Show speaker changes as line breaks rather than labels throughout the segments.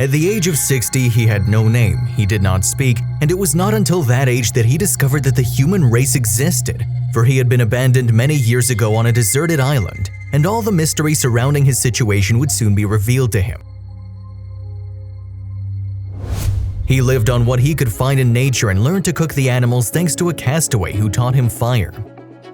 At the age of 60, he had no name, he did not speak, and it was not until that age that he discovered that the human race existed, for he had been abandoned many years ago on a deserted island, and all the mystery surrounding his situation would soon be revealed to him. He lived on what he could find in nature and learned to cook the animals thanks to a castaway who taught him fire.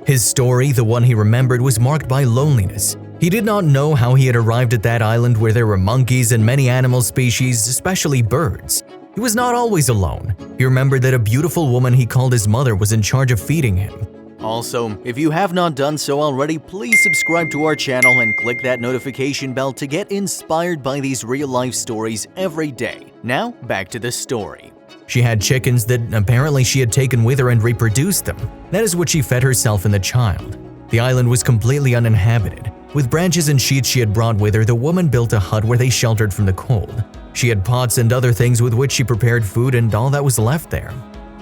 His story, the one he remembered, was marked by loneliness. He did not know how he had arrived at that island where there were monkeys and many animal species, especially birds. He was not always alone. He remembered that a beautiful woman he called his mother was in charge of feeding him.
Also, if you have not done so already, please subscribe to our channel and click that notification bell to get inspired by these real-life stories every day. Now, back to the story.
She had chickens that apparently she had taken with her and reproduced them. That is what she fed herself and the child. The island was completely uninhabited. With branches and sheets she had brought with her, the woman built a hut where they sheltered from the cold. She had pots and other things with which she prepared food and all that was left there.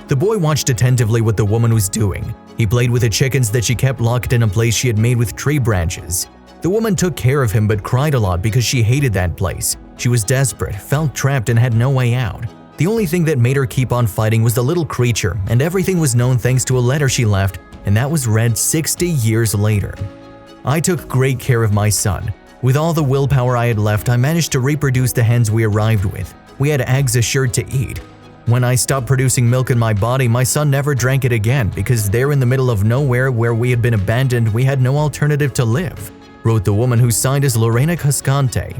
The boy watched attentively what the woman was doing. He played with the chickens that she kept locked in a place she had made with tree branches. The woman took care of him but cried a lot because she hated that place. She was desperate, felt trapped, and had no way out. The only thing that made her keep on fighting was the little creature, and everything was known thanks to a letter she left, and that was read 60 years later. I took great care of my son. With all the willpower I had left, I managed to reproduce the hens we arrived with. We had eggs assured to eat. When I stopped producing milk in my body, my son never drank it again because there in the middle of nowhere where we had been abandoned, we had no alternative to live, wrote the woman who signed as Lorena Cascante.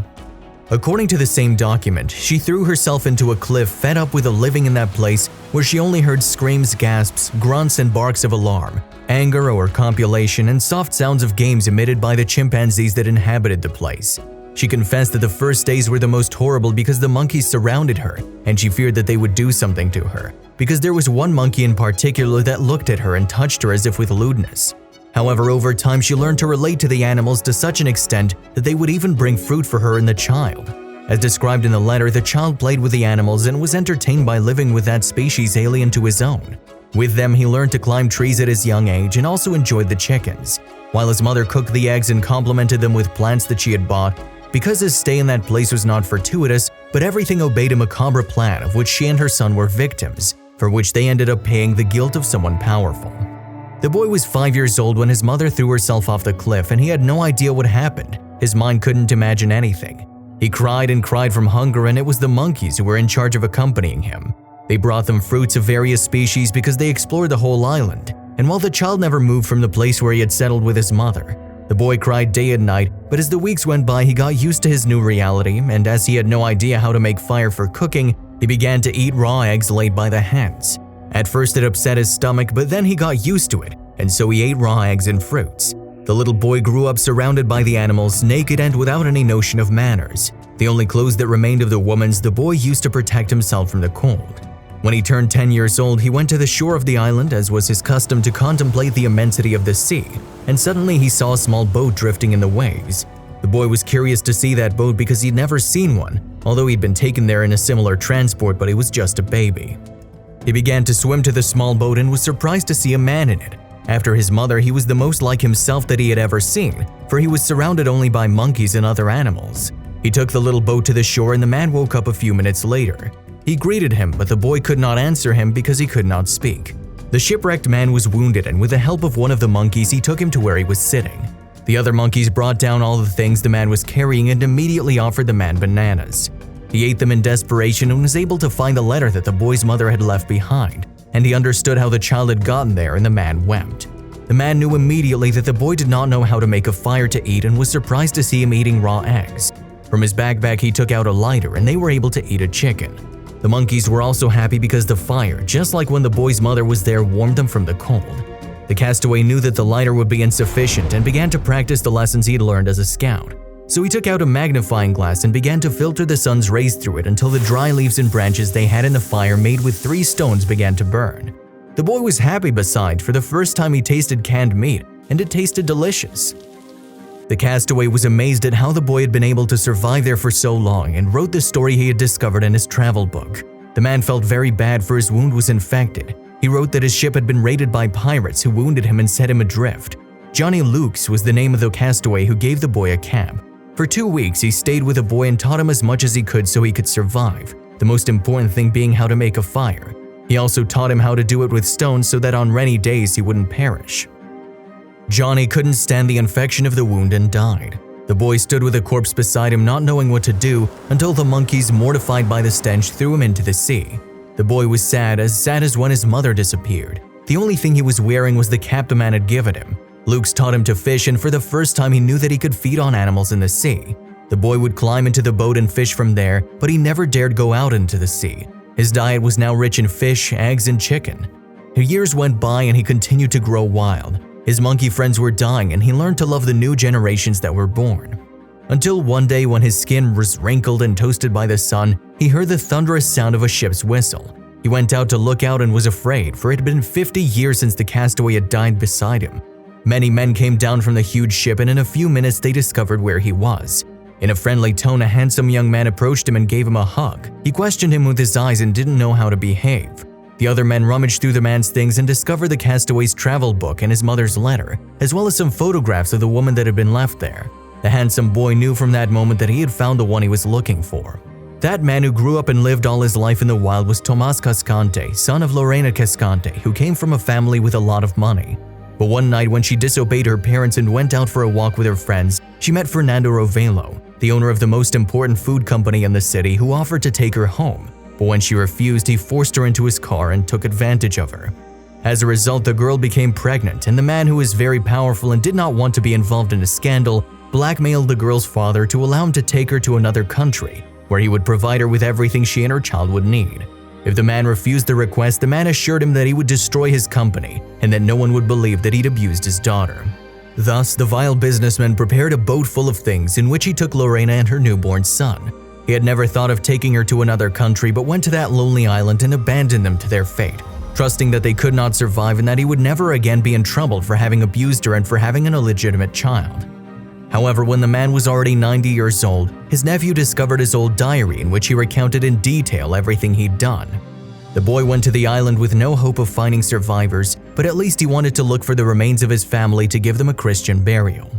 According to the same document, she threw herself into a cliff fed up with living in that place where she only heard screams, gasps, grunts, and barks of alarm, anger or compulsion, and soft sounds of games emitted by the chimpanzees that inhabited the place. She confessed that the first days were the most horrible because the monkeys surrounded her, and she feared that they would do something to her, because there was one monkey in particular that looked at her and touched her as if with lewdness. However, over time she learned to relate to the animals to such an extent that they would even bring fruit for her and the child. As described in the letter, the child played with the animals and was entertained by living with that species alien to his own. With them, he learned to climb trees at his young age and also enjoyed the chickens, while his mother cooked the eggs and complemented them with plants that she had bought. Because his stay in that place was not fortuitous, but everything obeyed a macabre plan of which she and her son were victims, for which they ended up paying the guilt of someone powerful. The boy was 5 years old when his mother threw herself off the cliff and he had no idea what happened. His mind couldn't imagine anything. He cried and cried from hunger, and it was the monkeys who were in charge of accompanying him. They brought them fruits of various species because they explored the whole island, and while the child never moved from the place where he had settled with his mother, the boy cried day and night, but as the weeks went by he got used to his new reality, and as he had no idea how to make fire for cooking, he began to eat raw eggs laid by the hens. At first it upset his stomach, but then he got used to it, and so he ate raw eggs and fruits. The little boy grew up surrounded by the animals, naked and without any notion of manners. The only clothes that remained of the woman's the boy used to protect himself from the cold. When he turned 10 years old, he went to the shore of the island, as was his custom, to contemplate the immensity of the sea, and suddenly he saw a small boat drifting in the waves. The boy was curious to see that boat because he'd never seen one, although he'd been taken there in a similar transport, but he was just a baby. He began to swim to the small boat and was surprised to see a man in it. After his mother, he was the most like himself that he had ever seen, for he was surrounded only by monkeys and other animals. He took the little boat to the shore and the man woke up a few minutes later. He greeted him, but the boy could not answer him because he could not speak. The shipwrecked man was wounded, and with the help of one of the monkeys, he took him to where he was sitting. The other monkeys brought down all the things the man was carrying and immediately offered the man bananas. He ate them in desperation and was able to find the letter that the boy's mother had left behind, and he understood how the child had gotten there, and the man wept. The man knew immediately that the boy did not know how to make a fire to eat and was surprised to see him eating raw eggs. From his backpack he took out a lighter and they were able to eat a chicken. The monkeys were also happy because the fire, just like when the boy's mother was there, warmed them from the cold. The castaway knew that the lighter would be insufficient and began to practice the lessons he had learned as a scout. So he took out a magnifying glass and began to filter the sun's rays through it until the dry leaves and branches they had in the fire made with 3 stones began to burn. The boy was happy besides, for the first time he tasted canned meat, and it tasted delicious. The castaway was amazed at how the boy had been able to survive there for so long and wrote the story he had discovered in his travel book. The man felt very bad for his wound was infected. He wrote that his ship had been raided by pirates who wounded him and set him adrift. Johnny Lukes was the name of the castaway who gave the boy a cap. For 2 weeks, he stayed with the boy and taught him as much as he could so he could survive, the most important thing being how to make a fire. He also taught him how to do it with stones so that on rainy days he wouldn't perish. Johnny couldn't stand the infection of the wound and died. The boy stood with a corpse beside him, not knowing what to do, until the monkeys, mortified by the stench, threw him into the sea. The boy was sad as when his mother disappeared. The only thing he was wearing was the cap the man had given him. Luke's taught him to fish, and for the first time he knew that he could feed on animals in the sea. The boy would climb into the boat and fish from there, but he never dared go out into the sea. His diet was now rich in fish, eggs, and chicken. Years went by and he continued to grow wild. His monkey friends were dying and he learned to love the new generations that were born. Until one day, when his skin was wrinkled and toasted by the sun, he heard the thunderous sound of a ship's whistle. He went out to look out and was afraid, for it had been 50 years since the castaway had died beside him. Many men came down from the huge ship, and in a few minutes they discovered where he was. In a friendly tone, a handsome young man approached him and gave him a hug. He questioned him with his eyes and didn't know how to behave. The other men rummaged through the man's things and discovered the castaway's travel book and his mother's letter, as well as some photographs of the woman that had been left there. The handsome boy knew from that moment that he had found the one he was looking for. That man who grew up and lived all his life in the wild was Tomas Cascante, son of Lorena Cascante, who came from a family with a lot of money. But one night, when she disobeyed her parents and went out for a walk with her friends, she met Fernando Rovelo, the owner of the most important food company in the city, who offered to take her home. But when she refused, he forced her into his car and took advantage of her. As a result, the girl became pregnant, and the man, who was very powerful and did not want to be involved in a scandal, blackmailed the girl's father to allow him to take her to another country, where he would provide her with everything she and her child would need. If the man refused the request, the man assured him that he would destroy his company and that no one would believe that he'd abused his daughter. Thus, the vile businessman prepared a boat full of things in which he took Lorena and her newborn son. He had never thought of taking her to another country, but went to that lonely island and abandoned them to their fate, trusting that they could not survive and that he would never again be in trouble for having abused her and for having an illegitimate child. However, when the man was already 90 years old, his nephew discovered his old diary in which he recounted in detail everything he'd done. The boy went to the island with no hope of finding survivors, but at least he wanted to look for the remains of his family to give them a Christian burial.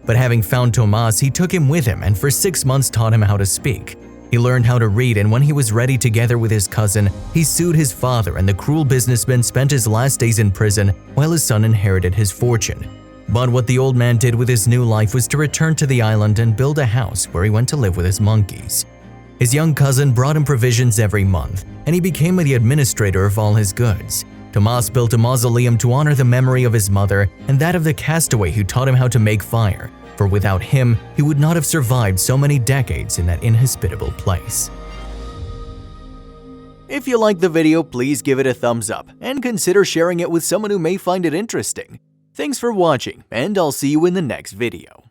But having found Tomas, he took him with him and for 6 months taught him how to speak. He learned how to read, and when he was ready, together with his cousin, he sued his father, and the cruel businessman spent his last days in prison while his son inherited his fortune. But what the old man did with his new life was to return to the island and build a house where he went to live with his monkeys. His young cousin brought him provisions every month, and he became the administrator of all his goods. Tomas built a mausoleum to honor the memory of his mother and that of the castaway who taught him how to make fire, for without him, he would not have survived so many decades in that inhospitable place.
If you liked the video, please give it a thumbs up and consider sharing it with someone who may find it interesting. Thanks for watching, and I'll see you in the next video.